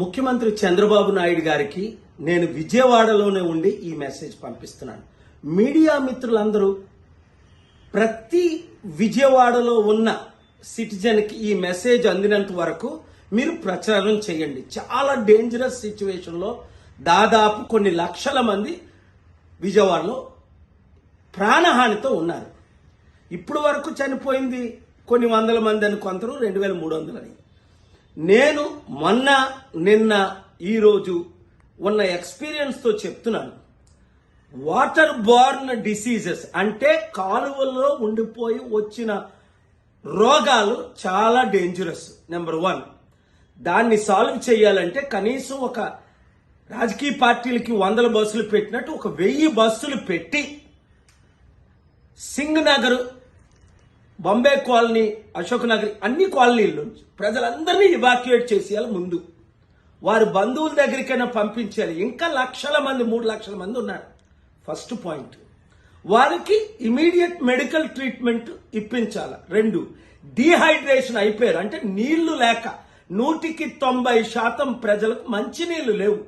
ముఖ్యమంత్రి చంద్రబాబు నాయుడు గారికి నేను విజయవాడలోనే ఉండి ఈ మెసేజ్ పంపిస్తున్నాను. మీడియా మిత్రులందరూ ప్రతి విజయవాడలో ఉన్న సిటిజన్కి ఈ మెసేజ్ అందినంత వరకు మీరు ప్రచారం చేయండి. చాలా డేంజరస్ సిచ్యువేషన్లో దాదాపు కొన్ని లక్షల మంది విజయవాడలో ప్రాణహానితో ఉన్నారు. ఇప్పుడు వరకు చనిపోయింది కొన్ని వందల మంది అని, కొందరు 2300 అని. నేను మొన్న నిన్న ఈరోజు ఉన్న ఎక్స్పీరియన్స్తో చెప్తున్నాను. వాటర్ బోర్న్ డిసీజెస్ అంటే కాలువల్లో ఉండిపోయి వచ్చిన రోగాలు చాలా డేంజరస్. నెంబర్ 1, దాన్ని సాల్వ్ చేయాలంటే కనీసం ఒక రాజకీయ పార్టీలకి 100 బస్సులు పెట్టినట్టు ఒక 1000 బస్సులు పెట్టి సింగ్ నగర్, బాంబే కాలనీ, అశోక్ నగర్ అన్ని కాలనీల్లో ప్రజలందరినీ ఇవాక్యుయేట్ చేసేయాలి. ముందు వారి బంధువుల దగ్గరికైనా పంపించాలి. ఇంకా లక్షల మంది, 3 లక్షల మంది ఉన్నారు. ఫస్ట్ పాయింట్, వారికి ఇమీడియట్ మెడికల్ ట్రీట్మెంట్ ఇప్పించాలి. 2, డీహైడ్రేషన్ అయిపోయారు అంటే నీళ్లు లేక 190% ప్రజలకు మంచి నీళ్లు లేవు.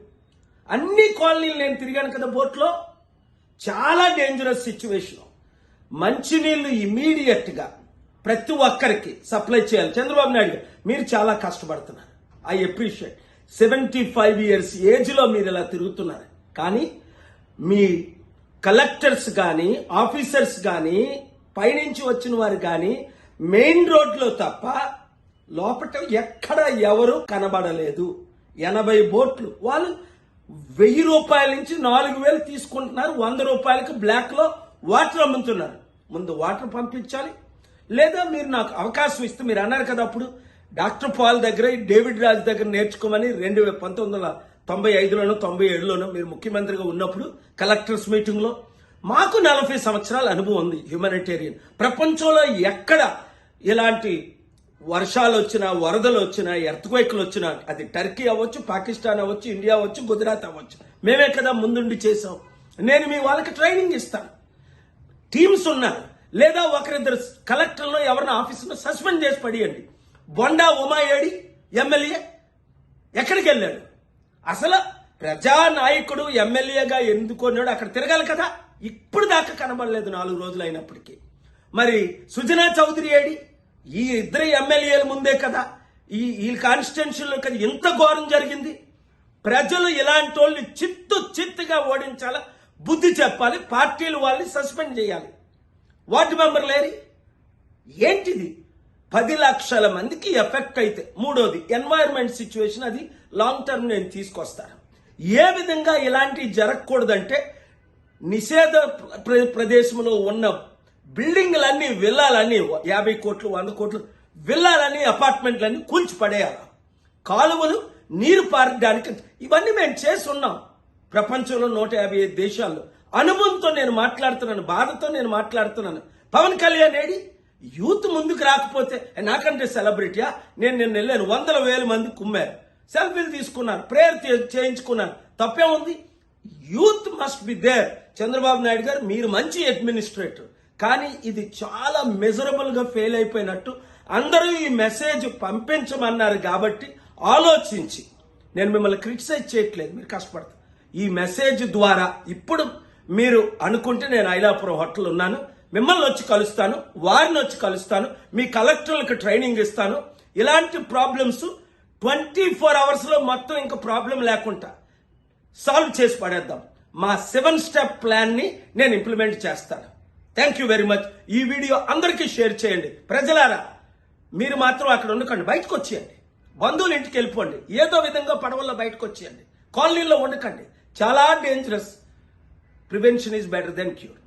అన్ని కాలనీలు నేను తిరిగాను కదా బోట్లో, చాలా డేంజరస్ సిచ్యువేషన్. మంచినీళ్లు ఇమీడియట్ గా ప్రతి ఒక్కరికి సప్లై చేయాలి. చంద్రబాబు నాయుడు గారు మీరు చాలా కష్టపడుతున్నారు. I appreciate. 75 years ఏజ్లో మీరు ఇలా తిరుగుతున్నారు. కానీ మీ కలెక్టర్స్ కానీ, ఆఫీసర్స్ కానీ, పైనుంచి వచ్చిన వారు కానీ మెయిన్ రోడ్లో తప్ప లోపల ఎక్కడ ఎవరు కనబడలేదు. 80 బోట్లు వాళ్ళు 1000 రూపాయల నుంచి 4000 తీసుకుంటున్నారు. 100 రూపాయలకి బ్లాక్ లో వాటర్ అమ్ముతున్నారు. ముందు వాటర్ పంపించాలి. లేదా మీరు నాకు అవకాశం ఇస్తే, మీరు అన్నారు కదా అప్పుడు డాక్టర్ పాల్ దగ్గర, డేవిడ్ రాజ్ దగ్గర నేర్చుకోమని 1995లోనో 97లోనో మీరు ముఖ్యమంత్రిగా ఉన్నప్పుడు కలెక్టర్స్ మీటింగ్ లో. మాకు 40 సంవత్సరాల అనుభవం ఉంది హ్యూమానిటేరియన్. ప్రపంచంలో ఎక్కడ ఇలాంటి వర్షాలు వచ్చినా, వరదలు వచ్చినా, ఎర్త్క్వేక్లు వచ్చినా, అది టర్కీ అవ్వచ్చు, పాకిస్తాన్ అవ్వచ్చు, ఇండియా అవ్వచ్చు, గుజరాత్ అవ్వచ్చు, మేమే కదా ముందుండి చేసాం. నేను మీ వాళ్ళకి ట్రైనింగ్ ఇస్తాను. టీమ్స్ ఉన్నారు. లేదా ఒకరిద్దరు కలెక్టర్లో ఎవరిన ఆఫీసులో సస్పెండ్ చేసి పడియండి. బొండా ఉమాయేడి ఎమ్మెల్యే ఎక్కడికి వెళ్ళాడు? అసలు ప్రజానాయకుడు ఎమ్మెల్యేగా ఎందుకున్నాడు? అక్కడ తిరగాలి కదా. ఇప్పుడు దాకా కనబడలేదు 4 రోజులు అయినప్పటికీ. మరి సుజనా చౌదరి ఏడి? ఈ 2 ఎమ్మెల్యేల ముందే కదా ఈ కాన్స్టిట్యున్సీలో కదా ఇంత ఘోరం జరిగింది. ప్రజలు ఇలాంటి వాళ్ళని చిత్తుగా ఓడించాలి, బుద్ధి చెప్పాలి, పార్టీలు వాళ్ళని సస్పెండ్ చేయాలి. వార్డు మెంబర్ లేరి ఏంటిది? 10 లక్షల మందికి ఎఫెక్ట్ అయితే. 3వది ఎన్వైరన్మెంట్ సిచ్యువేషన్, అది లాంగ్ టర్మ్ నేను తీసుకొస్తాను. ఏ విధంగా ఇలాంటివి జరగకూడదంటే నిషేధ ప్రదేశంలో ఉన్న బిల్డింగ్లన్నీ, విల్లాలన్నీ 50 కోట్లు 100 కోట్లు విల్లాలన్నీ, అపార్ట్మెంట్లన్నీ కూల్చి పడేయాలి. కాలువలు నీరు పారడానికి ఇవన్నీ మేము చేస్తున్నాం. ప్రపంచంలో 155 దేశాల్లో అనుభవంతో నేను మాట్లాడుతున్నాను, బాధతో నేను మాట్లాడుతున్నాను. పవన్ కళ్యాణ్ ఏడి? యూత్ ముందుకు రాకపోతే నాకంటే సెలబ్రిటీయా? నేను వెళ్ళాను, 100,000 మంది కుమ్మారు, సెల్ఫీలు తీసుకున్నారు, ప్రేయర్ చేయించుకున్నారు. తప్పే ఉంది? Youth must be there. Chandrababu Naidu garu మీరు మంచి అడ్మినిస్ట్రేటర్, కానీ ఇది చాలా మెజరబుల్ గా ఫెయిల్ అయిపోయినట్టు. అందరూ ఈ మెసేజ్ పంపించమన్నారు కాబట్టి ఆలోచించి, నేను మిమ్మల్ని క్రిటిసైజ్ చేయట్లేదు, మీరు కష్టపడతారు. ఈ మెసేజ్ ద్వారా ఇప్పుడు మీరు అనుకుంటే నేను ఐలాపురం హోటల్ ఉన్నాను, మిమ్మల్ని వచ్చి కలుస్తాను, వారిని వచ్చి కలుస్తాను, మీ కలెక్టర్లకు ట్రైనింగ్ ఇస్తాను. ఇలాంటి ప్రాబ్లమ్స్ 24 hours లో మొత్తం ఇంకా ప్రాబ్లం లేకుండా సాల్వ్ చేసి పడేద్దాం. మా 7 step ప్లాన్ ని నేను ఇంప్లిమెంట్ చేస్తాను. Thank you very much. ఈ వీడియో అందరికీ షేర్ చేయండి. ప్రజలారా మీరు మాత్రం అక్కడ ఉండకండి, బయటకు వచ్చేయండి, బంధువుల ఇంటికి వెళ్ళిపోండి, ఏదో విధంగా పడవల్లో బయటకు వచ్చేయండి, కాలనీలో ఉండకండి. చాలా dangerous. Prevention is better than cure.